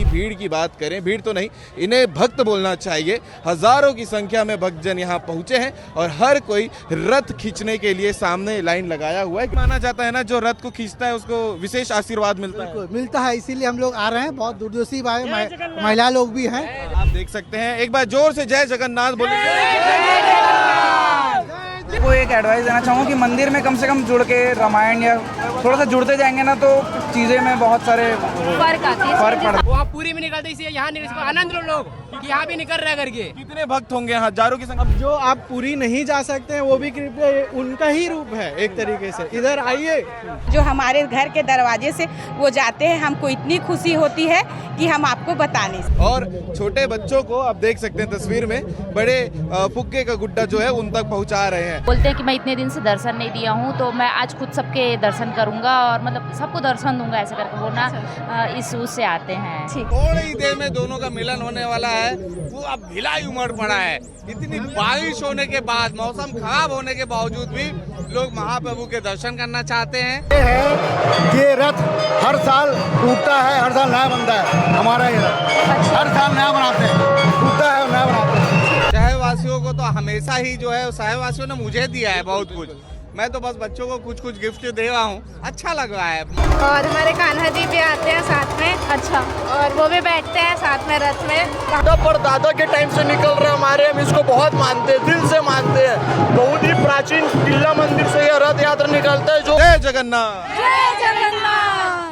भीड़ की बात करें, भीड़ तो नहीं, इन्हें भक्त बोलना चाहिए। हजारों की संख्या में भक्तजन यहाँ पहुंचे हैं और हर कोई रथ खींचने के लिए सामने लाइन लगाया हुआ है। माना जाता है ना, जो रथ को खींचता है उसको विशेष आशीर्वाद मिलता है, इसीलिए हम लोग आ रहे हैं। बहुत दूर दूर से महिला लोग भी हैं। आप देख सकते हैं। एक बार जोर से जय जगन्नाथ बोलेंगे। को एक एडवाइस देना चाहूँगा कि मंदिर में कम से कम जुड़ के रामायण या थोड़ा सा जुड़ते जाएंगे ना, तो चीज़ें में बहुत सारे फर्क पड़ता है। वहाँ पूरी में निकलते इसी यहाँ निकल आनंद लो लोग कि यहाँ भी निकल रहा करके। कितने भक्त होंगे? हजारों की संख्या। अब जो आप पूरी नहीं जा सकते हैं वो भी कृपया उनका ही रूप है एक तरीके से। इधर आइए। जो हमारे घर के दरवाजे से वो जाते हैं, हमको इतनी खुशी होती है कि हम आपको बता नहीं सकते। और छोटे बच्चों को आप देख सकते हैं तस्वीर में, बड़े फुग्गे का गुड्डा जो है उन तक पहुंचा रहे हैं। बोलते हैं कि मैं इतने दिन से दर्शन नहीं दिया हूं, तो मैं आज खुद सबके दर्शन करूंगा और मतलब सबको दर्शन दूंगा, ऐसे करके वो ना इस उससे आते हैं। थोड़ी ही देर में दोनों का मिलन होने वाला है। वो अब भिलाई उमड़ पड़ा है। इतनी बारिश होने के बाद, मौसम खराब होने के बावजूद भी लोग महाप्रभु के दर्शन करना चाहते हैं। ये रथ हर साल टूटता है, हर साल नया बनता है। हमारा ये रथ हर साल नया बनाते हैं, टूटता है और नया बनाते हैं। शहरवासियों को तो हमेशा ही जो है, शहरवासियों ने मुझे दिया है बहुत कुछ। मैं तो बस बच्चों को कुछ कुछ गिफ्ट दे रहा हूँ, अच्छा लग रहा है। और हमारे कान्हा जी भी आते हैं साथ में। अच्छा। और वो भी बैठते हैं साथ में रथ में। दादा पर दादा के टाइम से निकल रहे हमारे, हम इसको बहुत मानते हैं, दिल से मानते हैं। बहुत ही प्राचीन किला मंदिर से यह रथ यात्रा निकलता है। जो जय जगन्नाथ। जय जगन्नाथ।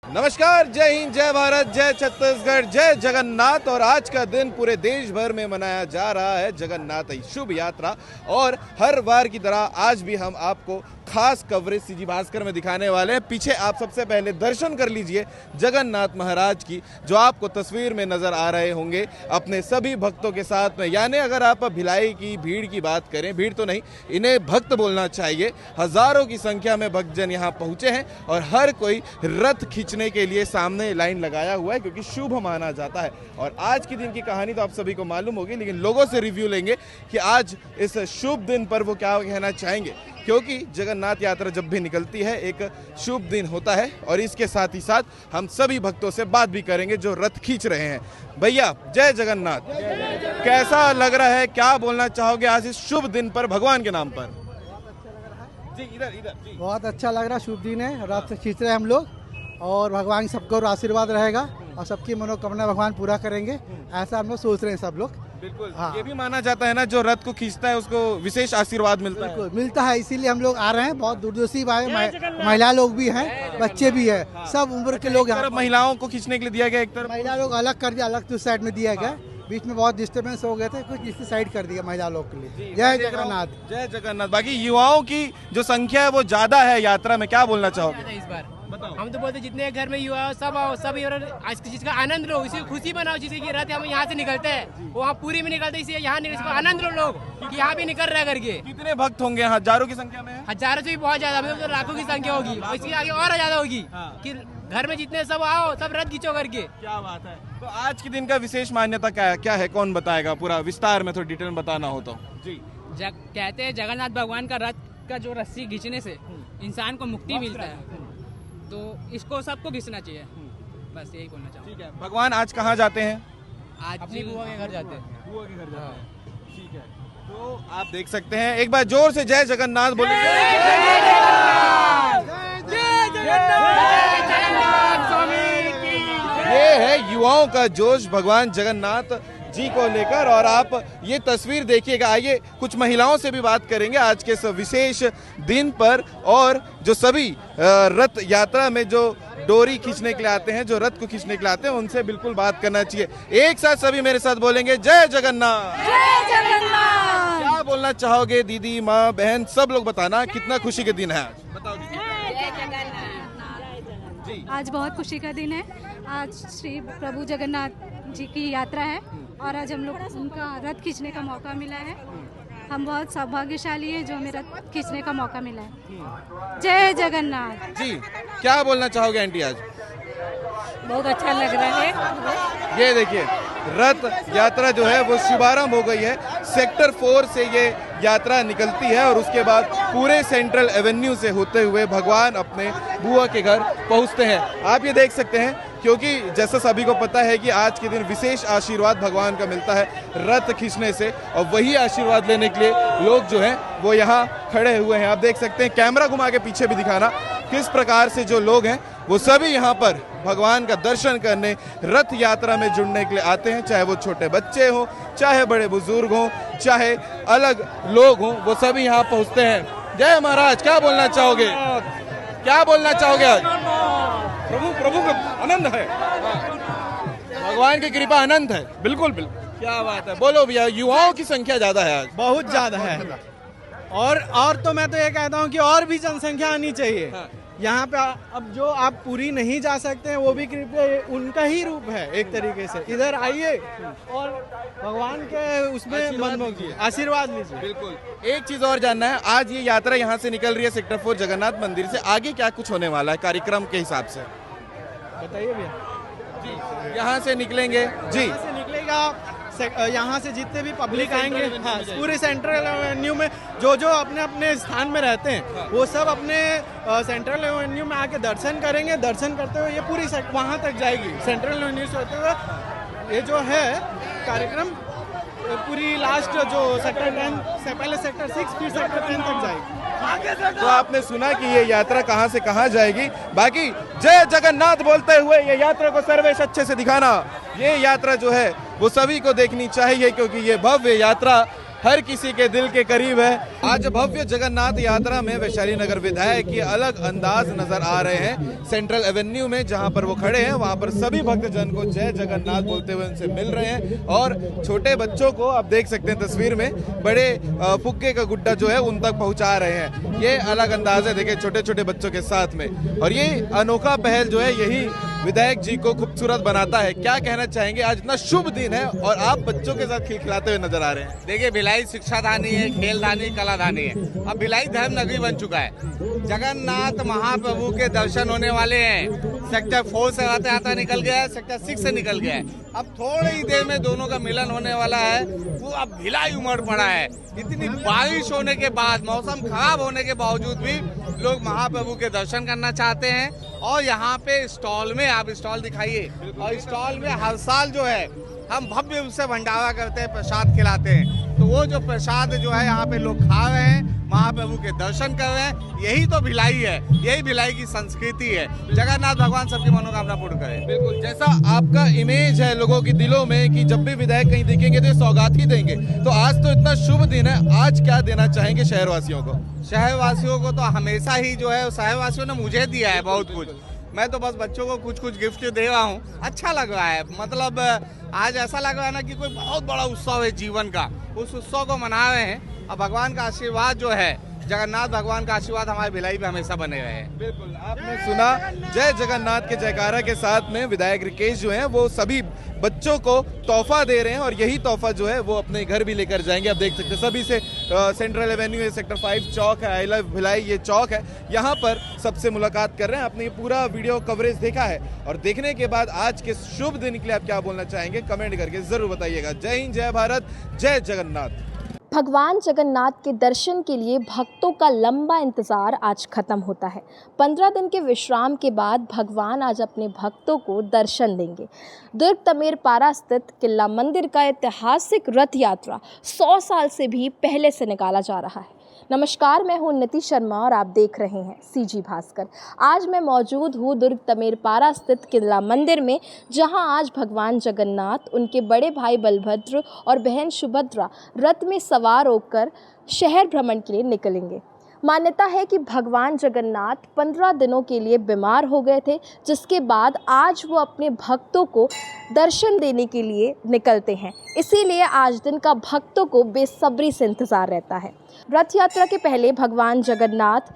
नमस्कार, जय हिंद, जय भारत, जय छत्तीसगढ़, जय जगन्नाथ। और आज का दिन पूरे देश भर में मनाया जा रहा है जगन्नाथ शुभ यात्रा। और हर बार की तरह आज भी हम आपको खास कवरेज सीजी भास्कर में दिखाने वाले हैं। पीछे आप सबसे पहले दर्शन कर लीजिए जगन्नाथ महाराज की, जो आपको तस्वीर में नजर आ रहे होंगे अपने सभी भक्तों के साथ में। यानी अगर आप भिलाई की भीड़ की बात करें, भीड़ तो नहीं, इन्हें भक्त बोलना चाहिए। हजारों की संख्या में भक्तजन यहाँ पहुंचे हैं और हर कोई रथ खींचने के लिए सामने लाइन लगाया हुआ है, क्योंकि शुभ माना जाता है। और आज के दिन की कहानी तो आप सभी को मालूम होगी, लेकिन लोगों से रिव्यू लेंगे कि आज इस शुभ दिन पर वो क्या कहना चाहेंगे, क्योंकि जगन्नाथ यात्रा जब भी निकलती है एक शुभ दिन होता है। और इसके साथ ही साथ हम सभी भक्तों से बात भी करेंगे जो रथ खींच रहे हैं। भैया जय जगन्नाथ। कैसा लग रहा है, क्या बोलना चाहोगे आज इस शुभ दिन पर भगवान के नाम पर? जी इधर जी। बहुत अच्छा लग रहा है, शुभ दिन है, रथ खींच रहे हैं हम लोग और भगवान सबको आशीर्वाद रहेगा और सबकी मनोकामना भगवान पूरा करेंगे, ऐसा हम लोग सोच रहे हैं सब लोग। बिल्कुल। हाँ। ये भी माना जाता है ना, जो रथ को खींचता है उसको विशेष आशीर्वाद मिलता है। इसीलिए हम लोग आ रहे हैं। बहुत दूर दूर से महिला लोग भी हैं, बच्चे भी हैं, सब उम्र के लोग। महिलाओं को खींचने के लिए दिया गया एक तरफ, महिला लोग अलग कर दिया, अलग साइड में दिया गया। बीच में बहुत डिस्टर्बेंस हो गए थे, कुछ इस साइड कर दिया महिला लोग के लिए। जय जगन्नाथ। जय जगन्नाथ। बाकी युवाओं की जो संख्या है वो ज्यादा है यात्रा में, क्या बोलना चाहोगे इस बार हम तो बोलते जितने घर में युवा हो सब आओ, सब आज की चीज का आनंद लो, इसी खुशी मनाओ। जिससे कि रथ हम यहाँ से निकलते हैं, वहाँ पूरी में निकलते इसी यहाँ निकल आनंद लो लोग कि यहाँ भी निकल रहा करके। कितने भक्त होंगे? हजारों की संख्या में? हजारों से भी बहुत ज्यादा, मतलब तो लाखों की संख्या होगी। और इसके आगे और ज्यादा होगी कि घर में जितने सब आओ, सब रथ खींचो करके। क्या बात है। तो आज के दिन का विशेष मान्यता क्या है, कौन बताएगा? पूरा विस्तार में थोड़ी डिटेल में बताना हो तो। जी। कहते हैं जगन्नाथ भगवान का रथ का जो रस्सी खींचने से इंसान को मुक्ति मिलता है, तो इसको सबको खींचना चाहिए। बस यही बोलना चाहूँगा। ठीक है। भगवान आज कहाँ जाते हैं? आज अपनी बुआ के घर जाते हैं। बुआ के घर जाते हैं। ठीक है। तो आप देख सकते हैं, एक बार जोर से जय जगन्नाथ बोलेंगे। ये है युवाओं का जोश भगवान जगन्नाथ जी को लेकर। और आप ये तस्वीर देखिएगा। आइए कुछ महिलाओं से भी बात करेंगे आज के इस विशेष दिन पर, और जो सभी रथ यात्रा में जो डोरी खींचने के लिए आते हैं, जो रथ को खींचने के लिए आते हैं, उनसे बिल्कुल बात करना चाहिए। एक साथ सभी मेरे साथ बोलेंगे जय जगन्नाथ। जय जगन्नाथ। क्या बोलना चाहोगे दीदी, माँ, बहन, सब लोग बताना कितना खुशी का दिन है आज, बताओ दीदी। आज बहुत खुशी का दिन है। आज श्री प्रभु जगन्नाथ जी की यात्रा है और आज हम लोग उनका रथ खींचने का मौका मिला है। हम बहुत सौभाग्यशाली हैं जो हमें रथ खींचने का मौका मिला है। जय जगन्नाथ। जी क्या बोलना चाहोगे आंटी आज? बहुत अच्छा लग रहा है। ये देखिए रथ यात्रा जो है वो शुभारंभ हो गई है। सेक्टर 4 से ये यात्रा निकलती है और उसके बाद पूरे सेंट्रल एवेन्यू से होते हुए भगवान अपने बुआ के घर पहुंचते हैं। आप ये देख सकते हैं क्योंकि जैसा सभी को पता है कि आज के दिन विशेष आशीर्वाद भगवान का मिलता है रथ खींचने से, और वही आशीर्वाद लेने के लिए लोग जो हैं वो यहाँ खड़े हुए हैं। आप देख सकते हैं, कैमरा घुमा के पीछे भी दिखाना, किस प्रकार से जो लोग हैं वो सभी यहाँ पर भगवान का दर्शन करने, रथ यात्रा में जुड़ने के लिए आते हैं। चाहे वो छोटे बच्चे हों, चाहे बड़े बुजुर्ग हों, चाहे अलग लोग हों, वो सभी यहाँ पहुँचते हैं। जय महाराज, क्या बोलना चाहोगे? क्या बोलना चाहोगे आज? प्रभु का आनंद है, भगवान की कृपा अनंत है। बिल्कुल बिल्कुल, क्या बात है। बोलो भैया, युवाओं की संख्या ज्यादा है आज? बहुत ज्यादा है, और तो मैं तो ये कहता हूँ कि और भी जनसंख्या आनी चाहिए। हाँ। यहाँ पे अब जो आप पूरी नहीं जा सकते हैं वो भी कृपया उनका ही रूप है एक तरीके से। इधर आइए और भगवान के उसमें आशीर्वाद लीजिए। बिल्कुल। एक चीज और जानना है, आज ये यात्रा यहाँ से निकल रही है सेक्टर 4 जगन्नाथ मंदिर से, आगे क्या कुछ होने वाला है कार्यक्रम के हिसाब से? बताइए भैया। जी, यहाँ से निकलेंगे जी, यहाँ से निकलेगा, यहाँ से जितने भी पब्लिक आएंगे, हाँ, पूरे सेंट्रल एवेन्यू में जो जो अपने अपने स्थान में रहते हैं वो सब अपने सेंट्रल एवेन्यू में आके दर्शन करेंगे। दर्शन करते हुए ये पूरी वहाँ तक जाएगी, सेंट्रल एवेन्यू से होते हुए ये जो है कार्यक्रम पूरी लास्ट जो सेक्टर 10 से पहले सेक्टर 6 फिर सेक्टर 10 तक जाएगी। तो आपने सुना कि ये यात्रा कहाँ से कहाँ जाएगी। बाकी जय जगन्नाथ बोलते हुए ये यात्रा को सर्वेश अच्छे से दिखाना। ये यात्रा जो है वो सभी को देखनी चाहिए, क्योंकि ये भव्य यात्रा हर किसी के दिल के करीब है। आज भव्य जगन्नाथ यात्रा में वैशाली नगर विधायक की अलग अंदाज नजर आ रहे हैं। सेंट्रल एवेन्यू में जहां पर वो खड़े हैं वहां पर सभी भक्तजन को जय जगन्नाथ बोलते हुए उनसे मिल रहे हैं, और छोटे बच्चों को आप देख सकते हैं तस्वीर में, बड़े फुग्गे का गुड्डा जो है उन तक पहुंचा रहे हैं। ये अलग अंदाज है, देखिए छोटे छोटे बच्चों के साथ में, और ये अनोखा पहल जो है यही विधायक जी को खूबसूरत बनाता है। क्या कहना चाहेंगे, आज इतना शुभ दिन है और आप बच्चों के साथ खिलखिलाते हुए नजर आ रहे हैं? देखिए, भिलाई शिक्षाधानी है, खेलधानी, कलाधानी है। अब भिलाई धर्म नगरी बन चुका है। जगन्नाथ महाप्रभु के दर्शन होने वाले हैं। सेक्टर 4 से रथ यात्रा निकल गया है, सेक्टर 6 से निकल गया है। अब थोड़ी ही देर में दोनों का मिलन होने वाला है। पूरा भिलाई उमड़ पड़ा है। इतनी बारिश होने के बाद, मौसम खराब होने के बावजूद भी लोग महाप्रभु के दर्शन करना चाहते हैं। और यहाँ पे स्टॉल में, आप स्टॉल दिखाइए, और स्टॉल में हर साल जो है हम भव्य रूप से भंडारा करते हैं, प्रसाद खिलाते हैं। तो वो जो प्रसाद जो है यहाँ पे लोग खा रहे हैं, महाप्रभु के दर्शन कर रहे हैं। यही तो भिलाई है, यही भिलाई की संस्कृति है। जगन्नाथ भगवान सबकी मनोकामना पूर्ण करे। बिल्कुल, जैसा आपका इमेज है लोगों के दिलों में कि जब भी विधायक कहीं दिखेंगे तो ये सौगात ही देंगे, तो आज तो इतना शुभ दिन है, आज क्या देना चाहेंगे शहरवासियों को? शहरवासियों को तो हमेशा ही जो है शहरवासियों ने मुझे दिया है बहुत कुछ। मैं तो बस बच्चों को कुछ कुछ गिफ्ट दे रहा हूँ। अच्छा लग रहा है, मतलब आज ऐसा लग रहा है ना कि कोई बहुत बड़ा उत्सव है जीवन का, उस उत्सव को मना रहे हैं। और भगवान का आशीर्वाद जो है, जगन्नाथ भगवान का आशीर्वाद हमारे भिलाई पे हमेशा बने रहे हैं। बिल्कुल, आपने सुना जय जगन्नाथ के जयकारा के साथ में विधायक रिकेश जो हैं वो सभी बच्चों को तोहफा दे रहे हैं, और यही तोहफा जो है वो अपने घर भी लेकर जाएंगे। आप देख सकते हैं सभी से सेंट्रल एवेन्यू, सेक्टर 5 चौक है, आई लव भिलाई ये चौक है, यहाँ पर सबसे मुलाकात कर रहे हैं। आपने ये पूरा वीडियो कवरेज देखा है, और देखने के बाद आज के शुभ दिन के लिए आप क्या बोलना चाहेंगे, कमेंट करके जरूर बताइएगा। जय हिंद, जय भारत, जय जगन्नाथ। भगवान जगन्नाथ के दर्शन के लिए भक्तों का लंबा इंतज़ार आज ख़त्म होता है। 15 दिन के विश्राम के बाद भगवान आज अपने भक्तों को दर्शन देंगे। दुर्ग तमेरपारा स्थित किला मंदिर का ऐतिहासिक रथ यात्रा 100 साल से भी पहले से निकाला जा रहा है। नमस्कार, मैं हूं नीति शर्मा और आप देख रहे हैं सीजी भास्कर। आज मैं मौजूद हूं दुर्ग तमेरपारा स्थित किला मंदिर में, जहां आज भगवान जगन्नाथ, उनके बड़े भाई बलभद्र और बहन सुभद्रा रथ में सवार होकर शहर भ्रमण के लिए निकलेंगे। मान्यता है कि भगवान जगन्नाथ 15 दिनों के लिए बीमार हो गए थे, जिसके बाद आज वो अपने भक्तों को दर्शन देने के लिए निकलते हैं। इसीलिए आज दिन का भक्तों को बेसब्री से इंतज़ार रहता है। रथ यात्रा के पहले भगवान जगन्नाथ,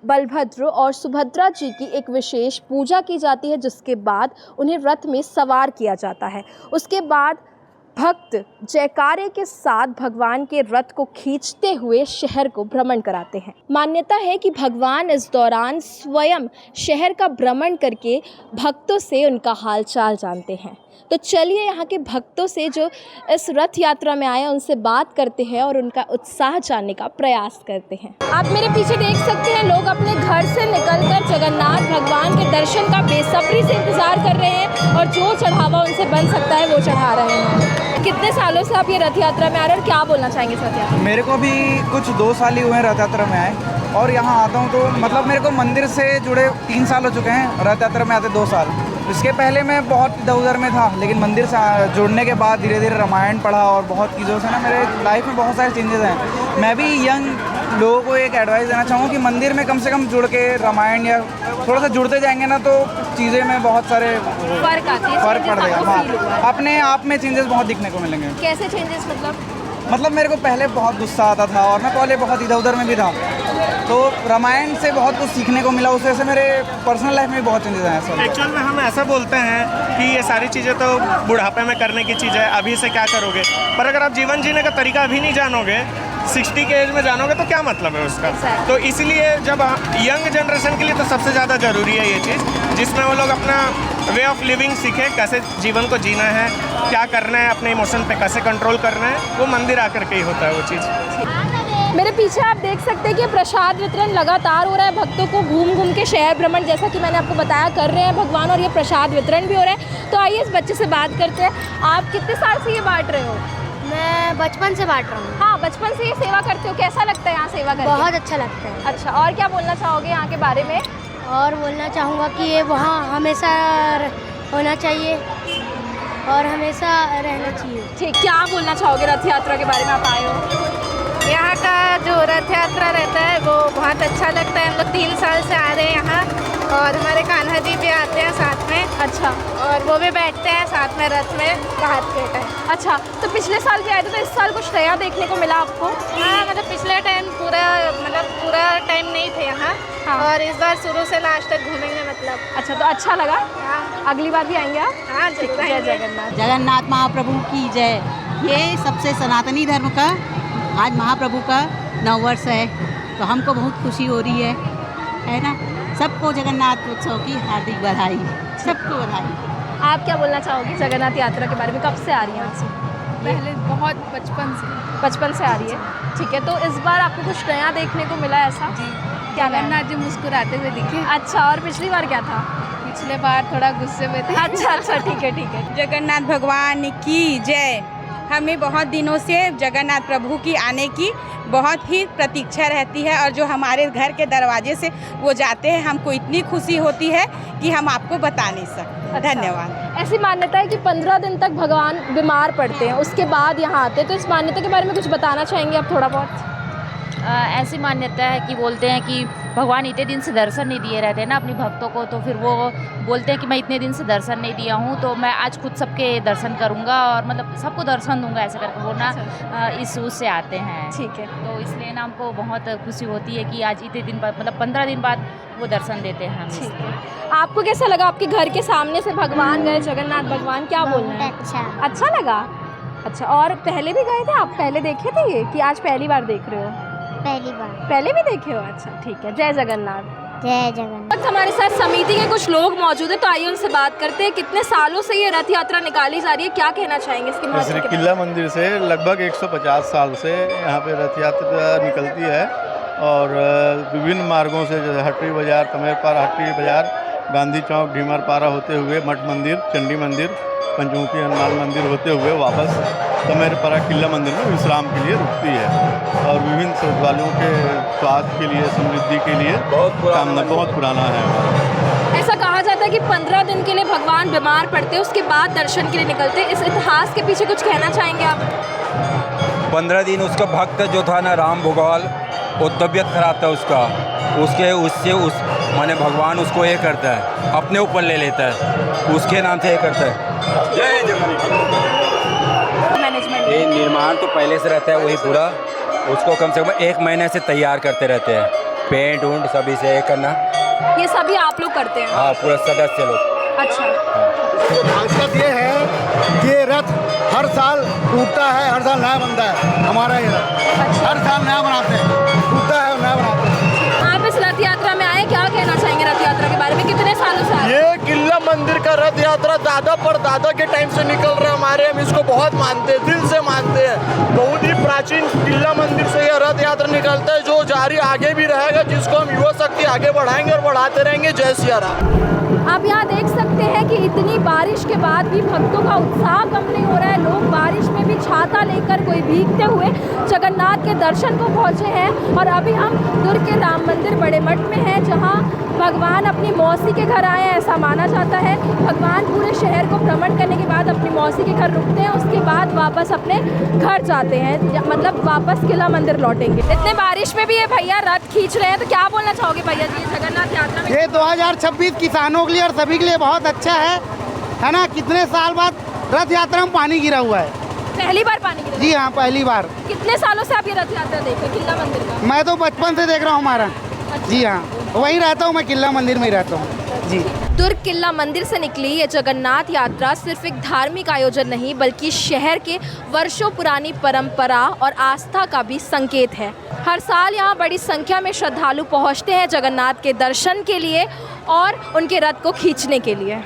बलभद्र और सुभद्रा जी की एक विशेष पूजा की जाती है, जिसके बाद उन्हें रथ में सवार किया जाता है। उसके बाद भक्त जयकारे के साथ भगवान के रथ को खींचते हुए शहर को भ्रमण कराते हैं। मान्यता है कि भगवान इस दौरान स्वयं शहर का भ्रमण करके भक्तों से उनका हालचाल जानते हैं। तो चलिए यहाँ के भक्तों से जो इस रथ यात्रा में आए उनसे बात करते हैं और उनका उत्साह जानने का प्रयास करते हैं। आप मेरे पीछे देख सकते हैं लोग अपने घर से निकलकर जगन्नाथ भगवान के दर्शन का बेसब्री से इंतजार कर रहे हैं और जो चढ़ावा उनसे बन सकता है वो चढ़ा रहे हैं। कितने सालों से आप ये रथ यात्रा में आ रहे हैं और क्या बोलना चाहेंगे इस रथ यात्रा? मेरे को भी कुछ 2 साल ही हुए हैं रथ यात्रा में आए, और यहाँ आता हूँ तो मतलब मेरे को मंदिर से जुड़े 3 साल हो चुके हैं, रथ यात्रा में आते 2 साल। इसके पहले मैं बहुत इधर उधर में था, लेकिन मंदिर से जुड़ने के बाद धीरे धीरे रामायण पढ़ा और बहुत चीज़ों से ना मेरे लाइफ में बहुत सारे चेंजेस हैं। मैं भी यंग लोगों को एक एडवाइस देना चाहूँगा कि मंदिर में कम से कम जुड़ के रामायण या थोड़ा सा जुड़ते जाएंगे ना तो चीज़ें में बहुत सारे फर्क पड़ जाएगा। हाँ, अपने आप में चेंजेस बहुत दिखने को मिलेंगे। कैसे चेंजेस? मतलब मेरे को पहले बहुत गुस्सा आता था और मैं पहले बहुत इधर उधर में भी था, तो रामायण से बहुत कुछ सीखने को मिला, उससे से मेरे पर्सनल लाइफ में बहुत चेंजेस आए सर। एक्चुअल में हम ऐसा बोलते हैं कि ये सारी चीज़ें तो बुढ़ापे में करने की चीज़ है, अभी से क्या करोगे, पर अगर आप जीवन जीने का तरीका अभी नहीं जानोगे, 60 के एज में जानोगे तो क्या मतलब है उसका। तो इसीलिए जब यंग जनरेशन के लिए तो सबसे ज़्यादा ज़रूरी है ये चीज़, जिसमें वो लोग अपना वे ऑफ लिविंग सीखें, कैसे जीवन को जीना है, क्या करना है, अपने इमोशन पे कैसे कंट्रोल करना है, वो मंदिर आकर के ही होता है वो चीज़। मेरे पीछे आप देख सकते हैं कि प्रसाद वितरण लगातार हो रहा है, भक्तों को घूम घूम के शहर भ्रमण जैसा कि मैंने आपको बताया कर रहे हैं भगवान, और ये प्रसाद वितरण भी हो रहा है। तो आइए इस बच्चे से बात करते हैं। आप कितने साल से ये बांट रहे हो? मैं बचपन से बांट रहा हूँ। हाँ, बचपन से ये सेवा करते हो, कैसा लगता है यहाँ सेवा करके? बहुत अच्छा लगता है। अच्छा, और क्या बोलना चाहोगे यहाँ के बारे में? और बोलना चाहूँगा कि ये वहाँ हमेशा होना चाहिए और हमेशा रहना चाहिए। ठीक, क्या बोलना चाहोगे रथ यात्रा के बारे में? आप आए हो, यहाँ का जो रथ यात्रा रहता है वो बहुत अच्छा लगता है। हम लोग 3 साल से आ रहे हैं यहाँ, और हमारे कान्हा जी भी आते हैं साथ में। अच्छा, और वो भी बैठते हैं साथ में रथ में रात के टाइम। अच्छा, तो पिछले साल भी आए थे, तो इस साल कुछ नया देखने को मिला आपको? हाँ, मतलब पिछले टाइम पूरा टाइम नहीं थे यहाँ। हाँ। और इस बार शुरू से लास्ट तक घूमेंगे मतलब। अच्छा, तो अच्छा लगा? हाँ। अगली बार भी आएंगे आप? हाँ, जय जगन्नाथ। जगन्नाथ महाप्रभु की जय। ये सबसे सनातनी धर्म का आज महाप्रभु का 9 वर्ष है, तो हमको बहुत खुशी हो रही है ना। सबको जगन्नाथ उत्सव की हार्दिक बधाई, सबको बधाई। आप क्या बोलना चाहोगी जगन्नाथ यात्रा के बारे में? कब से आ रही हैं? पहले बहुत बचपन से आ रही है। ठीक है, तो इस बार आपको कुछ नया देखने को मिला ऐसा? जी, क्या जगन्नाथ जी मुस्कुराते हुए दिखे। अच्छा, और पिछली बार क्या था? पिछले बार थोड़ा गुस्से में थे। अच्छा, ठीक है। जगन्नाथ भगवान की जय। हमें बहुत दिनों से जगन्नाथ प्रभु की आने की बहुत ही प्रतीक्षा रहती है, और जो हमारे घर के दरवाजे से वो जाते हैं हमको इतनी खुशी होती है कि हम आपको बता नहीं सकते। अच्छा। धन्यवाद। ऐसी मान्यता है कि 15 दिन तक भगवान बीमार पड़ते हैं, उसके बाद यहाँ आते हैं, तो इस मान्यता के बारे में कुछ बताना चाहेंगे आप थोड़ा बहुत? ऐसी मान्यता है कि बोलते हैं कि भगवान इतने दिन से दर्शन नहीं दिए रहते हैं ना अपने भक्तों को, तो फिर वो बोलते हैं कि मैं इतने दिन से दर्शन नहीं दिया हूँ, तो मैं आज खुद सबके दर्शन करूँगा और मतलब सबको दर्शन दूंगा, ऐसे करके वो ना इस उस से आते हैं। ठीक है, तो इसलिए ना हमको बहुत खुशी होती है कि आज इतने दिन बाद मतलब 15 दिन बाद वो दर्शन देते हैं हमें। ठीक है, आपको कैसा लगा? आपके घर के सामने से भगवान गए, जगन्नाथ भगवान, क्या बोलना है? अच्छा लगा। अच्छा, और पहले भी गए थे आप? पहले देखे थे ये कि आज पहली बार देख रहे हो? पहले भी देखे हो? अच्छा, ठीक है। जय जगन्नाथ। जय जगन्नाथ। हमारे साथ समिति के कुछ लोग मौजूद हैं, तो आइए उनसे बात करते हैं। कितने सालों से ये रथ यात्रा निकाली जा रही है, क्या कहना चाहेंगे इसके महत्व के बारे में? किला मंदिर से लगभग 150 साल से यहाँ पे रथ यात्रा निकलती है, और विभिन्न मार्गों से जैसे हटरी बाजार, तमेरपारा हटरी बाजार, गांधी चौक, ढीमरपारा होते हुए मठ मंदिर, चंडी मंदिर, पंचमुखी हनुमान मंदिर होते हुए वापस तमेरपारा किला मंदिर में विश्राम के लिए रुकती है, और विभिन्न श्रद्धालुओं के स्वास्थ्य के लिए, समृद्धि के लिए बहुत पुराना है। ऐसा कहा जाता है कि 15 दिन के लिए भगवान बीमार पड़ते हैं, उसके बाद दर्शन के लिए निकलते हैं। इस इतिहास के पीछे कुछ कहना चाहेंगे आप? 15 दिन उसका भक्त जो था ना राम भगवान, वो तबीयत खराब था उससे माने भगवान उसको ये करता है, अपने ऊपर ले लेता है, उसके नाम से ये करता है। जय जगन्नाथ। मैनेजमेंट ये निर्माण तो पहले से रहता है वही पूरा, उसको कम से कम 1 महीने से तैयार करते रहते हैं, पेंट उंट सभी से करना। ये सभी आप लोग करते हैं? हाँ, पूरा सदस्य लोग। अच्छा। खासियत ये है कि ये रथ हर साल टूटता है, हर साल नया बनता है। हमारा ये रथ हर साल नया बनाते हैं, टूटता है और नया बनाते हैं। आप इस रथ यात्रा में आए, क्या कहना चाहेंगे रथ यात्रा के बारे में? कितने सालों से? ये किला मंदिर का रथ यात्रा दादा परदादा के टाइम से निकल रहा है हमारे, हम इसको बहुत मानते हैं, दिल से मानते हैं। बहुत ही प्राचीन किला मंदिर से यह रथ यात्रा निकलता है जो जारी आगे भी रहेगा, जिसको हम युवा शक्ति आगे बढ़ाएंगे और बढ़ाते रहेंगे। जय सिया राम। आप यहाँ देख सकते हैं कि इतनी बारिश के बाद भी भक्तों का उत्साह कम नहीं हो रहा है। लोग बारिश में भी छाता लेकर, कोई भीगते हुए जगन्नाथ के दर्शन को पहुँचे हैं। और अभी हम दुर्ग के राम मंदिर बड़े मठ में हैं, जहाँ भगवान अपनी मौसी के घर आए हैं, ऐसा माना जाता है। भगवान पूरे शहर को भ्रमण करने के बाद अपनी मौसी के घर रुकते हैं, उसके बाद वापस अपने घर जाते हैं, मतलब वापस किला मंदिर लौटेंगे। इतने बारिश में भी ये भैया रथ खींच रहे हैं, तो क्या बोलना चाहोगे भैया जी जगन्नाथ यात्रा में? ये 2026 किसानों के लिए और सभी के लिए बहुत अच्छा है ना। कितने साल बाद रथ यात्रा में पानी गिरा हुआ है, पहली बार पानी गिरा? जी हाँ, पहली बार। कितने सालों से आप ये रथ यात्रा देख रहे हैं किला मंदिर का? मैं तो बचपन से देख रहा हूँ हमारा। जी हाँ, वहीं रहता हूँ मैं, किला मंदिर में ही रहता हूँ जी। दुर्ग किला मंदिर से निकली ये जगन्नाथ यात्रा सिर्फ एक धार्मिक आयोजन नहीं, बल्कि शहर के वर्षों पुरानी परंपरा और आस्था का भी संकेत है। हर साल यहाँ बड़ी संख्या में श्रद्धालु पहुँचते हैं जगन्नाथ के दर्शन के लिए और उनके रथ को खींचने के लिए।